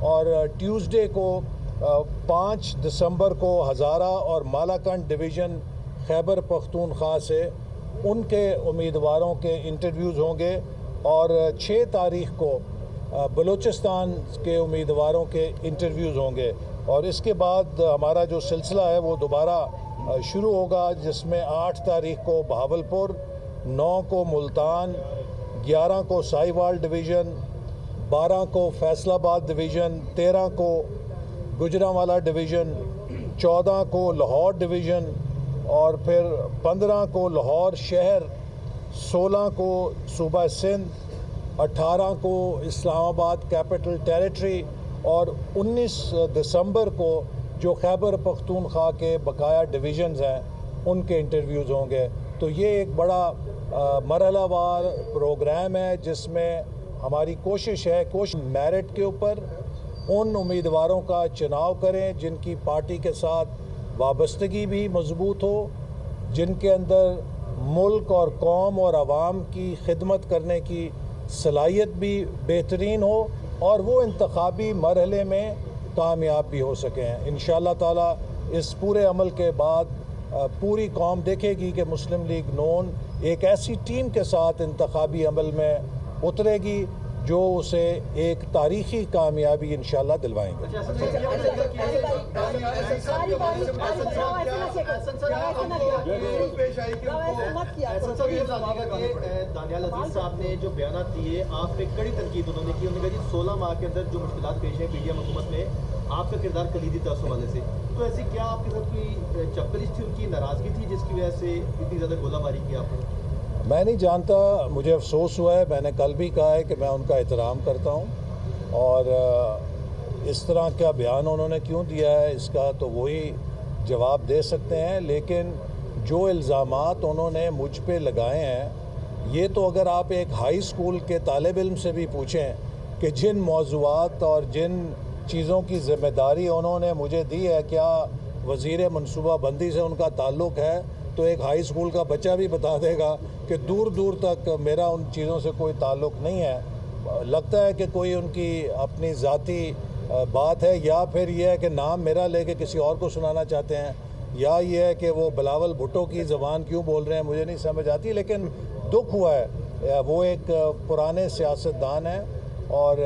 اور ٹیوزڈے کو 5 دسمبر کو ہزارہ اور مالاکنڈ ڈویژن خیبر پختونخوا سے ان کے امیدواروں کے انٹرویوز ہوں گے، اور 6 تاریخ کو بلوچستان کے امیدواروں کے انٹرویوز ہوں گے، اور اس کے بعد ہمارا جو سلسلہ ہے وہ دوبارہ شروع ہوگا، جس میں 8 تاریخ کو بہاولپور، 9 کو ملتان، 11 کو ساہیوال ڈویژن، 12 کو فیصل آباد ڈویژن، 13 کو گجرانوالہ ڈویژن، 14 کو لاہور ڈویژن، اور پھر 15 کو لاہور شہر، 16 کو صوبہ سندھ، 18 کو اسلام آباد کیپٹل ٹیریٹری، اور 19 دسمبر کو جو خیبر پختونخوا کے بقایا ڈویژنز ہیں ان کے انٹرویوز ہوں گے۔ تو یہ ایک بڑا مرحلہ وار پروگرام ہے، جس میں ہماری کوشش ہے میرٹ کے اوپر ان امیدواروں کا چناؤ کریں جن کی پارٹی کے ساتھ وابستگی بھی مضبوط ہو، جن کے اندر ملک اور قوم اور عوام کی خدمت کرنے کی صلاحیت بھی بہترین ہو، اور وہ انتخابی مرحلے میں کامیاب بھی ہو سکیں۔ انشاءاللہ تعالی اس پورے عمل کے بعد پوری قوم دیکھے گی کہ مسلم لیگ نون ایک ایسی ٹیم کے ساتھ انتخابی عمل میں اترے گی جو اسے ایک تاریخی کامیابی انشاءاللہ دلوائیں گے۔ دانیال عزیز صاحب نے جو بیانات دیے، آپ پہ کڑی تنقید انہوں نے کی، انہوں نے کہا جی 16 ماہ کے اندر جو مشکلات پیش ہیں پی ڈی ایم حکومت میں، آپ کا کردار کلیدی تھا اس حوالے سے، تو ایسی کیا آپ کے ساتھ کوئی چپکلش تھی، ان کی ناراضگی تھی جس کی وجہ سے اتنی زیادہ گولہ باری کی آپ نے؟ میں نہیں جانتا، مجھے افسوس ہوا ہے، میں نے کل بھی کہا ہے کہ میں ان کا احترام کرتا ہوں، اور اس طرح کا بیان انہوں نے کیوں دیا ہے اس کا تو وہی جواب دے سکتے ہیں، لیکن جو الزامات انہوں نے مجھ پہ لگائے ہیں، یہ تو اگر آپ ایک ہائی اسکول کے طالب علم سے بھی پوچھیں کہ جن موضوعات اور جن چیزوں کی ذمہ داری انہوں نے مجھے دی ہے کیا وزیر منصوبہ بندی سے ان کا تعلق ہے، تو ایک ہائی اسکول کا بچہ بھی بتا دے گا کہ دور دور تک میرا ان چیزوں سے کوئی تعلق نہیں ہے۔ لگتا ہے کہ کوئی ان کی اپنی ذاتی بات ہے، یا پھر یہ ہے کہ نام میرا لے کے کسی اور کو سنانا چاہتے ہیں، یا یہ ہے کہ وہ بلاول بھٹو کی زبان کیوں بول رہے ہیں مجھے نہیں سمجھ آتی، لیکن دکھ ہوا ہے، وہ ایک پرانے سیاستدان ہیں اور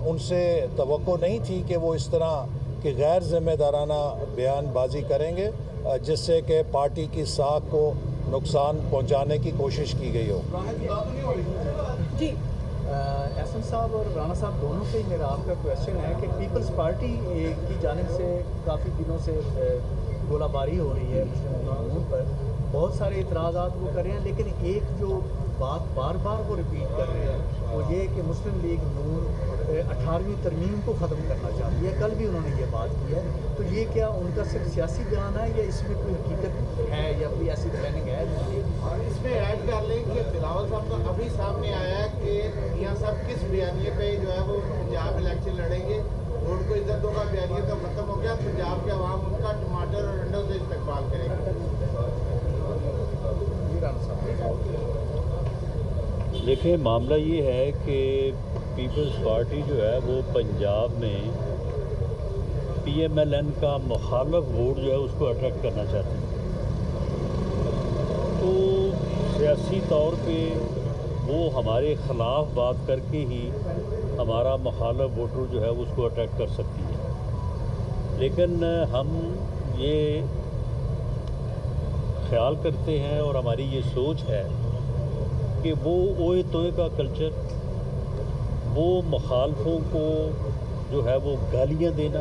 ان سے توقع نہیں تھی کہ وہ اس طرح کہ غیر ذمہ دارانہ بیان بازی کریں گے جس سے کہ پارٹی کی ساکھ کو نقصان پہنچانے کی کوشش کی گئی ہو۔ جی احسن صاحب اور رانا صاحب دونوں سے میرا آپ کا کویشچن ہے کہ پیپلز پارٹی کی جانب سے کافی دنوں سے گولہ باری ہو رہی ہے مسلم لیگ نون پر، بہت سارے اعتراضات وہ کر رہے ہیں، لیکن ایک جو بات بار بار وہ ریپیٹ کر رہے ہیں وہ یہ کہ مسلم لیگ نون 18ویں ترمیم کو ختم کرنا چاہتی ہے۔ کل بھی انہوں نے یہ بات کی ہے، تو یہ کیا ان کا صرف سیاسی بیان ہے یا اس میں کوئی حقیقت ہے یا کوئی ایسی پلاننگ ہے؟ اس میں ایڈ کر لیں کہ بلاول صاحب کا ابھی سامنے آیا ہے کہ میاں صاحب کس بیانیے پہ جو ہے وہ پنجاب الیکشن لڑیں گے، ان کو عزت ہوگا، بیانیے کا ختم ہو گیا، پنجاب کے عوام ان کا ٹماٹر اور انڈوں سے استقبال کریں گے۔ دیکھیں معاملہ یہ ہے کہ پیپلز پارٹی جو ہے وہ پنجاب میں پی ایم ایل این کا مخالف ووٹ جو ہے اس کو اٹریکٹ کرنا چاہتی ہے، تو سیاسی طور پہ وہ ہمارے خلاف بات کر کے ہی ہمارا مخالف ووٹر جو ہے اس کو اٹریکٹ کر سکتی ہے، لیکن ہم یہ خیال کرتے ہیں اور ہماری یہ سوچ ہے کہ وہ اوئے توئے کا کلچر، وہ مخالفوں کو جو ہے وہ گالیاں دینا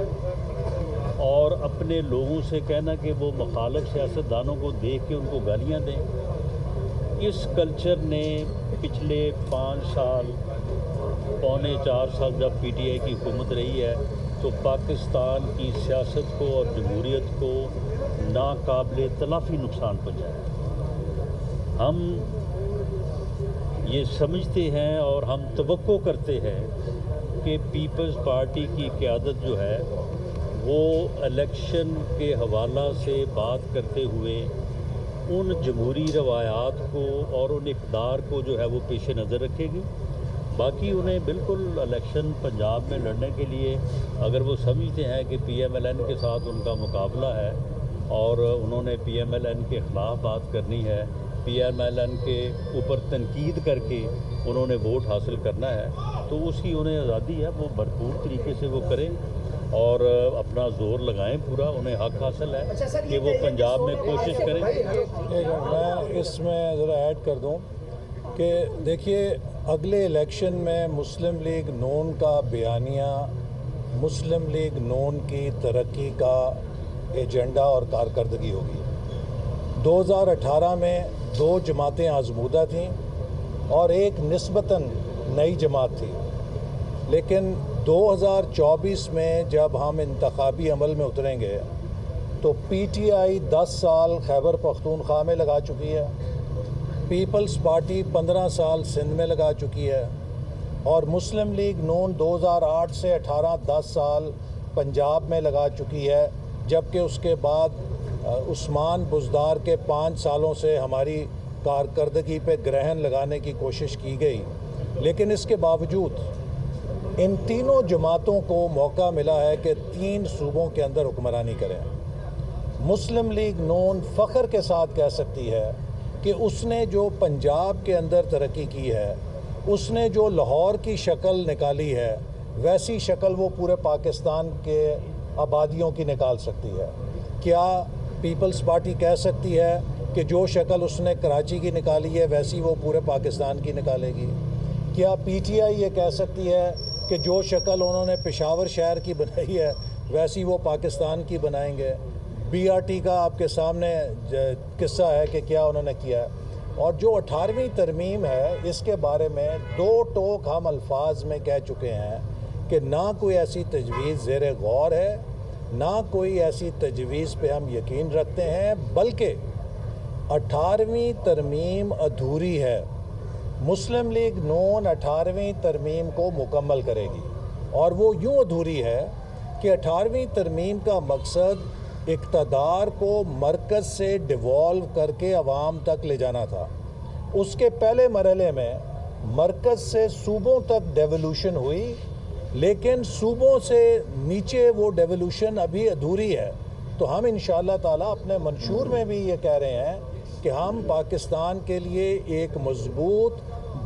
اور اپنے لوگوں سے کہنا کہ وہ مخالف سیاستدانوں کو دیکھ کے ان کو گالیاں دیں، اس کلچر نے پچھلے 5 سال پونے 4 سال جب پی ٹی آئی کی حکومت رہی ہے تو پاکستان کی سیاست کو اور جمہوریت کو ناقابل تلافی نقصان پہنچایا۔ ہم یہ سمجھتے ہیں اور ہم توقع کرتے ہیں کہ پیپلز پارٹی کی قیادت جو ہے وہ الیکشن کے حوالہ سے بات کرتے ہوئے ان جمہوری روایات کو اور ان اقدار کو جو ہے وہ پیش نظر رکھے گی، باقی انہیں بالکل الیکشن پنجاب میں لڑنے کے لیے اگر وہ سمجھتے ہیں کہ پی ایم ایل این کے ساتھ ان کا مقابلہ ہے اور انہوں نے پی ایم ایل این کے خلاف بات کرنی ہے، پی ایم ایل این کے اوپر تنقید کر کے انہوں نے ووٹ حاصل کرنا ہے، تو اس کی انہیں آزادی ہے، وہ بھرپور طریقے سے وہ کریں اور اپنا زور لگائیں پورا، انہیں حق حاصل ہے کہ وہ پنجاب میں کوشش کریں۔ میں اس میں ذرا ایڈ کر دوں کہ دیکھیے اگلے الیکشن میں مسلم لیگ نون کا بیانیہ مسلم لیگ نون کی ترقی کا ایجنڈا اور کارکردگی ہوگی۔ 2018 میں 2 جماعتیں آزمودہ تھیں اور ایک نسبتاً نئی جماعت تھی، لیکن 2024 میں جب ہم انتخابی عمل میں اتریں گے تو پی ٹی آئی 10 سال خیبر پختونخوا میں لگا چکی ہے، پیپلز پارٹی 15 سال سندھ میں لگا چکی ہے، اور مسلم لیگ نون 2008 سے 18 10 سال پنجاب میں لگا چکی ہے، جبکہ اس کے بعد عثمان بزدار کے 5 سالوں سے ہماری کارکردگی پہ گرہن لگانے کی کوشش کی گئی۔ لیکن اس کے باوجود ان تینوں جماعتوں کو موقع ملا ہے کہ 3 صوبوں کے اندر حکمرانی کریں۔ مسلم لیگ نون فخر کے ساتھ کہہ سکتی ہے کہ اس نے جو پنجاب کے اندر ترقی کی ہے، اس نے جو لاہور کی شکل نکالی ہے، ویسی شکل وہ پورے پاکستان کے آبادیوں کی نکال سکتی ہے۔ کیا پیپلز پارٹی کہہ سکتی ہے کہ جو شکل اس نے کراچی کی نکالی ہے ویسی وہ پورے پاکستان کی نکالے گی؟ کیا پی ٹی آئی یہ کہہ سکتی ہے کہ جو شکل انہوں نے پشاور شہر کی بنائی ہے ویسی وہ پاکستان کی بنائیں گے؟ بی آر ٹی کا آپ کے سامنے قصہ ہے کہ کیا انہوں نے کیا ہے۔ اور جو 18ویں ترمیم ہے اس کے بارے میں 2 ٹوک ہم الفاظ میں کہہ چکے ہیں کہ نہ کوئی ایسی تجویز زیر غور ہے، نہ کوئی ایسی تجویز پہ ہم یقین رکھتے ہیں، بلکہ 18ویں ترمیم ادھوری ہے۔ مسلم لیگ نون 18ویں ترمیم کو مکمل کرے گی، اور وہ یوں ادھوری ہے کہ 18ویں ترمیم کا مقصد اقتدار کو مرکز سے ڈیوالو کر کے عوام تک لے جانا تھا۔ اس کے پہلے مرحلے میں مرکز سے صوبوں تک ڈیولوشن ہوئی، لیکن صوبوں سے نیچے وہ ڈیولوشن ابھی ادھوری ہے۔ تو ہم انشاءاللہ تعالیٰ اپنے منشور میں بھی یہ کہہ رہے ہیں کہ ہم پاکستان کے لیے ایک مضبوط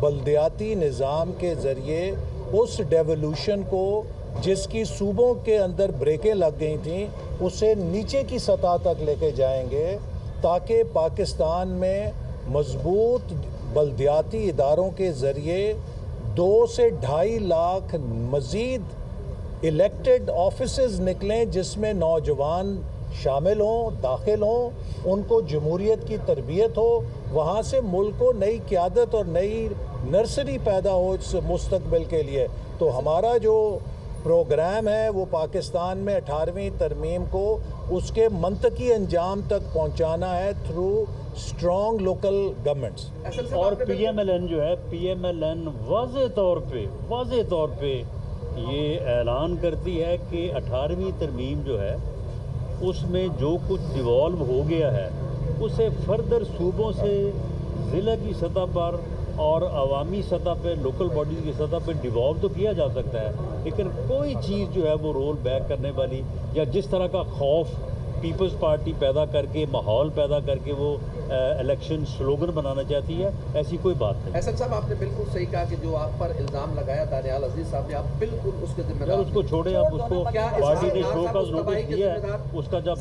بلدیاتی نظام کے ذریعے اس ڈیولوشن کو جس کی صوبوں کے اندر بریکیں لگ گئی تھیں اسے نیچے کی سطح تک لے کے جائیں گے، تاکہ پاکستان میں مضبوط بلدیاتی اداروں کے ذریعے 2 سے 2.5 لاکھ مزید الیکٹڈ آفیسز نکلیں، جس میں نوجوان شامل ہوں، داخل ہوں، ان کو جمہوریت کی تربیت ہو، وہاں سے ملک کو نئی قیادت اور نئی نرسری پیدا ہو اس مستقبل کے لیے۔ تو ہمارا جو پروگرام ہے وہ پاکستان میں 18ویں ترمیم کو اس کے منطقی انجام تک پہنچانا ہے تھرو اسٹرانگ لوکل گورنمنٹس۔ اور پی ایم ایل این جو ہے، پی ایم ایل این واضح طور پہ یہ اعلان کرتی ہے کہ 18ویں ترمیم جو ہے اس میں جو کچھ ڈیوالو ہو گیا ہے اسے فردر صوبوں سے ضلع کی سطح پر اور عوامی سطح پہ، لوکل باڈیز کی سطح پہ ڈیوالو تو کیا جا سکتا ہے، لیکن کوئی چیز جو ہے وہ رول بیک کرنے والی یا جس طرح کا خوف پیپلز پارٹی پیدا کر کے، ماحول پیدا کر کے وہ الیکشن سلوگن بنانا چاہتی ہے، ایسی کوئی بات نہیں۔ احسن صاحب آپ نے بالکل صحیح کہا کہ جو آپ پر الزام لگایا دانیال عزیز صاحب نے، آپ بالکل اس کے ذمہ دار۔ اس کو چھوڑیں، آپ اس کو پارٹی نے شو کا نوٹس دیا ہے، اس کا جب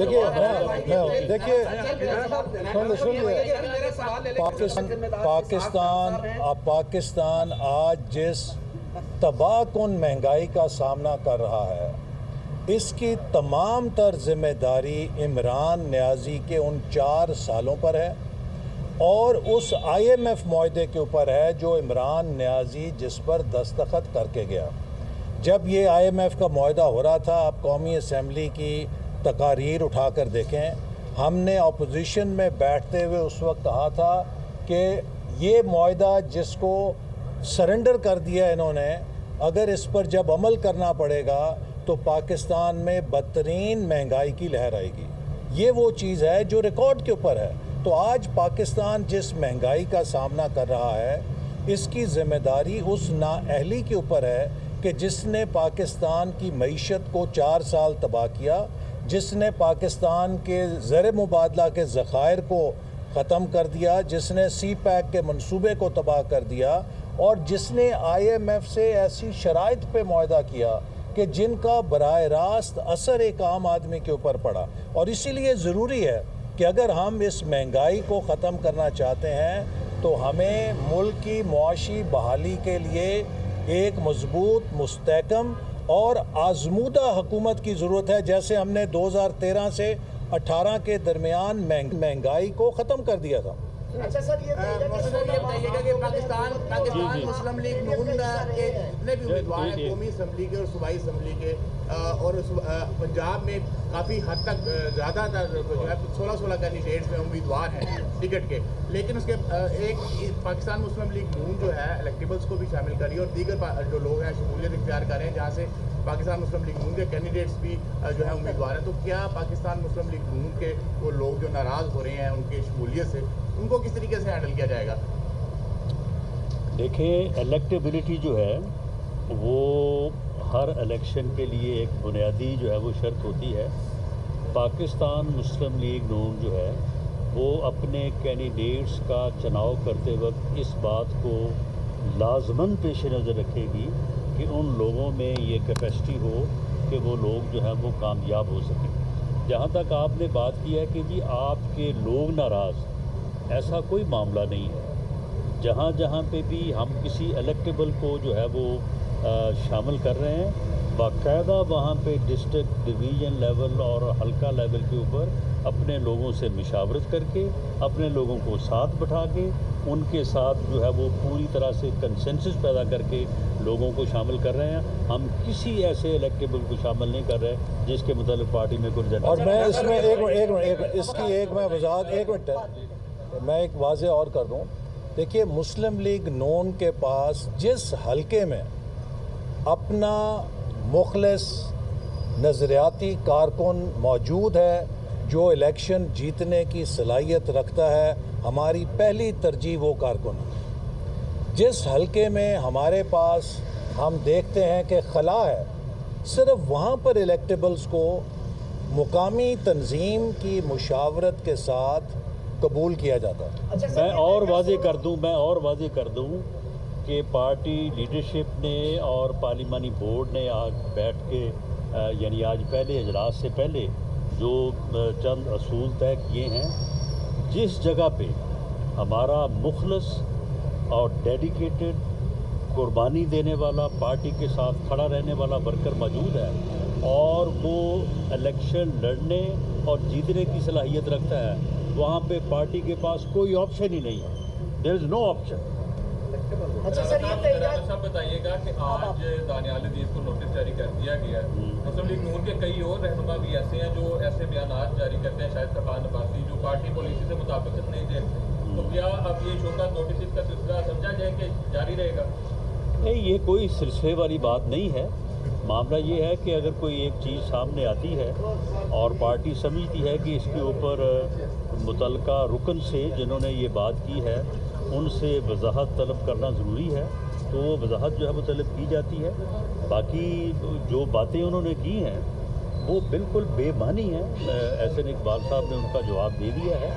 پاکستان آج جس تباہ کن مہنگائی کا سامنا کر رہا ہے اس کی تمام تر ذمہ داری عمران نیازی کے ان 4 سالوں پر ہے، اور اس آئی ایم ایف معاہدے کے اوپر ہے جو عمران نیازی جس پر دستخط کر کے گیا۔ جب یہ آئی ایم ایف کا معاہدہ ہو رہا تھا، آپ قومی اسمبلی کی تقاریر اٹھا کر دیکھیں، ہم نے اپوزیشن میں بیٹھتے ہوئے اس وقت کہا تھا کہ یہ معاہدہ جس کو سرنڈر کر دیا انہوں نے، اگر اس پر جب عمل کرنا پڑے گا تو پاکستان میں بدترین مہنگائی کی لہر آئے گی۔ یہ وہ چیز ہے جو ریکارڈ کے اوپر ہے۔ تو آج پاکستان جس مہنگائی کا سامنا کر رہا ہے اس کی ذمہ داری اس نااہلی کے اوپر ہے کہ جس نے پاکستان کی معیشت کو 4 سال تباہ کیا، جس نے پاکستان کے زر مبادلہ کے ذخائر کو ختم کر دیا، جس نے سی پیک کے منصوبے کو تباہ کر دیا، اور جس نے آئی ایم ایف سے ایسی شرائط پہ معاہدہ کیا کہ جن کا براہ راست اثر ایک عام آدمی کے اوپر پڑا۔ اور اسی لیے ضروری ہے کہ اگر ہم اس مہنگائی کو ختم کرنا چاہتے ہیں تو ہمیں ملک کی معاشی بحالی کے لیے ایک مضبوط، مستحکم اور آزمودہ حکومت کی ضرورت ہے، جیسے ہم نے 2013 سے 18 کے درمیان مہنگائی کو ختم کر دیا تھا۔ اچھا سر، یہ بتائیے گا کہ پاکستان مسلم لیگ نون کے جتنے بھی امیدوار ہیں قومی اسمبلی کے اور صوبائی اسمبلی کے، اور پنجاب میں کافی حد تک زیادہ تر جو ہے 16 کینڈیڈیٹس میں امیدوار ہیں ٹکٹ کے، لیکن اس کے ایک پاکستان مسلم لیگ نون جو ہے الیکٹیبلس کو بھی شامل کری اور دیگر جو لوگ ہیں شمولیت اختیار کر رہے ہیں، جہاں سے پاکستان مسلم لیگ نون کے کینڈیڈیٹس بھی جو ہے امیدوار ہیں۔ تو کیا پاکستان مسلم لیگ نون کے وہ لوگ جو ناراض ہو رہے ہیں ان کی شمولیت سے، ان کو کس طریقے سے ہینڈل کیا جائے گا؟ دیکھیں، الیکٹیبلٹی جو ہے وہ ہر الیکشن کے لیے ایک بنیادی جو ہے وہ شرط ہوتی ہے۔ پاکستان مسلم لیگ نون جو ہے وہ اپنے کینڈیڈیٹس کا چناؤ کرتے وقت اس بات کو لازماً پیش نظر رکھے گی کہ ان لوگوں میں یہ کیپیسٹی ہو کہ وہ لوگ جو ہیں وہ کامیاب ہو سکیں۔ جہاں تک آپ نے بات کی ہے کہ جی آپ کے لوگ ناراض، ایسا کوئی معاملہ نہیں ہے۔ جہاں جہاں پہ بھی ہم کسی الیکٹیبل کو جو ہے وہ شامل کر رہے ہیں، باقاعدہ وہاں پہ ڈسٹرکٹ، ڈویژن لیول اور حلقہ لیول کے اوپر اپنے لوگوں سے مشاورت کر کے، اپنے لوگوں کو ساتھ بٹھا کے، ان کے ساتھ جو ہے وہ پوری طرح سے کنسنسس پیدا کر کے لوگوں کو شامل کر رہے ہیں۔ ہم کسی ایسے الیکٹیبل کو شامل نہیں کر رہے جس کے متعلق پارٹی میں کوئی اور میں اس میں اس کی ایک میں وضاحت، ایک منٹ میں ایک واضح اور کر دوں۔ دیکھیے، مسلم لیگ نون کے پاس جس حلقے میں اپنا مخلص نظریاتی کارکن موجود ہے جو الیکشن جیتنے کی صلاحیت رکھتا ہے، ہماری پہلی ترجیح وہ کارکن ہے۔ جس حلقے میں ہمارے پاس ہم دیکھتے ہیں کہ خلا ہے، صرف وہاں پر الیکٹیبلز کو مقامی تنظیم کی مشاورت کے ساتھ قبول کیا جاتا ہے۔ میں اور واضح کر دوں کہ پارٹی لیڈرشپ نے اور پارلیمانی بورڈ نے آج بیٹھ کے یعنی آج پہلے اجلاس سے پہلے جو چند اصول طے کیے ہیں، جس جگہ پہ ہمارا مخلص اور ڈیڈیکیٹڈ، قربانی دینے والا، پارٹی کے ساتھ کھڑا رہنے والا ورکر موجود ہے اور وہ الیکشن لڑنے اور جیتنے کی صلاحیت رکھتا ہے، وہاں پہ پارٹی کے پاس کوئی آپشن ہی نہیں ہے۔ دیر از نو آپشن۔ اچھا سر، یہ صاحب بتائیے گا کہ آج دانیال عزیز کو نوٹس جاری کر دیا گیا ہے۔ مسلم لیگ نون کے کئی اور رہنما بھی ایسے ہیں جو ایسے بیانات جاری کرتے ہیں، شاید خفان عباسی، جو پارٹی پالیسی سے مطابقت نہیں دیتے، تو کیا اب یہ شوکت نوٹس کا سلسلہ سمجھا جائے کہ جاری رہے گا؟ نہیں، یہ کوئی سلسلے والی بات نہیں ہے۔ معاملہ یہ ہے کہ اگر کوئی ایک چیز سامنے آتی ہے اور پارٹی سمجھتی ہے کہ اس کے اوپر متعلقہ رکن سے جنہوں نے یہ بات کی ہے ان سے وضاحت طلب کرنا ضروری ہے، تو وہ وضاحت جو ہے وہ طلب کی جاتی ہے۔ باقی جو باتیں انہوں نے کی ہیں وہ بالکل بے معنی ہیں۔ احسن اقبال صاحب نے ان کا جواب دے دیا ہے،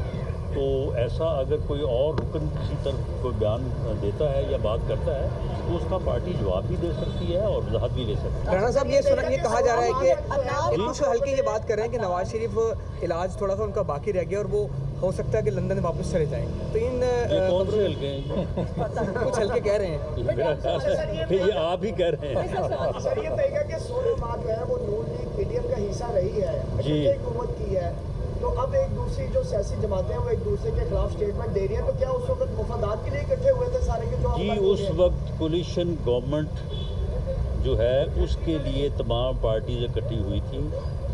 تو ایسا اگر کوئی اور رکن کسی طرف کوئی بیان دیتا ہے یا بات کرتا ہے تو اس کا پارٹی جواب بھی دے سکتی ہے اور وضاحت بھی دے سکتی ہے۔ رانا صاحب، یہ کہا جا رہا ہے کہ کچھ حلقے یہ بات کر رہے ہیں کہ نواز شریف علاج تھوڑا سا ان کا باقی رہ گیا اور وہ ہو سکتا ہے کہ لندن واپس چلے جائیں، تو ان یہ کون سے حلقے ہیں؟ کچھ حلقے کہہ رہے ہیں، میرا خیال ہے کہ یہ آپ ہی کہہ رہے ہیں۔ سر یہ کہے گا کہ 16 ماہ جو ہے وہ نون لیگ پی ڈی ایم کا حصہ رہی ہے، جی حکومت کی ہے، تو اب ایک دوسری جو سیاسی جماعتیں ہیں وہ ایک دوسرے کے خلاف اسٹیٹمنٹ دے رہی ہیں، تو کیا اس وقت مفادات کے لیے اکٹھے ہوئے تھے سارے کے جو جی اس وقت کولیشن گورنمنٹ جو ہے اس کے لیے تمام پارٹیز اکٹھی ہوئی تھی۔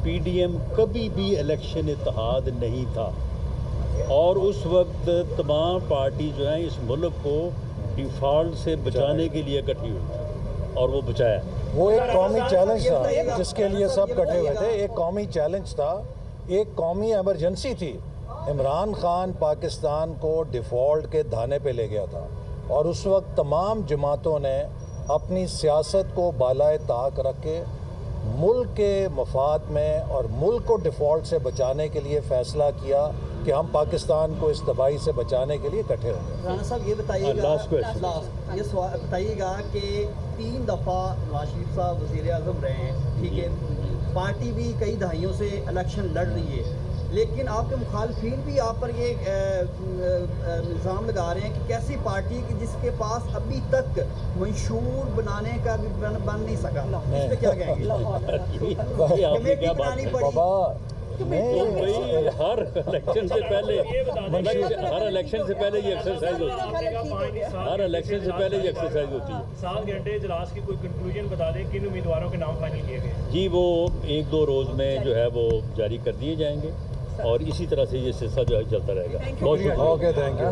پی ڈی ایم کبھی بھی الیکشن اتحاد نہیں تھا، اور اس وقت تمام پارٹی جو ہیں اس ملک کو ڈیفالٹ سے بچانے کے لیے اکٹھی ہوئی تھی اور وہ بچایا۔ وہ ایک قومی چیلنج تھا جس کے لیے سب اکٹھے ہوئے تھے، ایک قومی چیلنج تھا، ایک قومی ایمرجنسی تھی۔ عمران خان پاکستان کو ڈیفالٹ کے دھانے پہ لے گیا تھا، اور اس وقت تمام جماعتوں نے اپنی سیاست کو بالائے طاق رکھ کے ملک کے مفاد میں اور ملک کو ڈیفالٹ سے بچانے کے لیے فیصلہ کیا کہ ہم پاکستان کو اس تباہی سے بچانے کے لیے اکٹھے ہوں گے. رانا صاحب یہ بتائیے گا last question. یہ سوال بتائیے گا کہ 3 دفعہ نواز شریف صاحب وزیر اعظم رہے ہیں, ٹھیک ہے, پارٹی بھی کئی دہائیوں سے الیکشن لڑ رہی ہے, لیکن آپ کے مخالفین بھی آپ پر یہ الزام لگا رہے ہیں کہ کیسی پارٹی کہ جس کے پاس ابھی تک منشور بنانے کا بھی بن نہیں سکا, اس پہ کیا کہیں گے؟ کمیٹی بنانی پڑی. بابا بھائی ہر الیکشن سے پہلے یہ ایکسرسائز ہوتی ہے, ہر الیکشن سے پہلے یہ ایکسرسائز ہوتی ہے. 7 گھنٹے اجلاس کی کوئی کنکلوژن بتا دیں کن امیدواروں کے نام فائنل کیے گئے؟ جی وہ 1-2 روز میں جو ہے وہ جاری کر دیے جائیں گے, اور اسی طرح سے یہ سلسلہ جو ہے چلتا رہے گا. بہت شکریہ. Okay, thank you.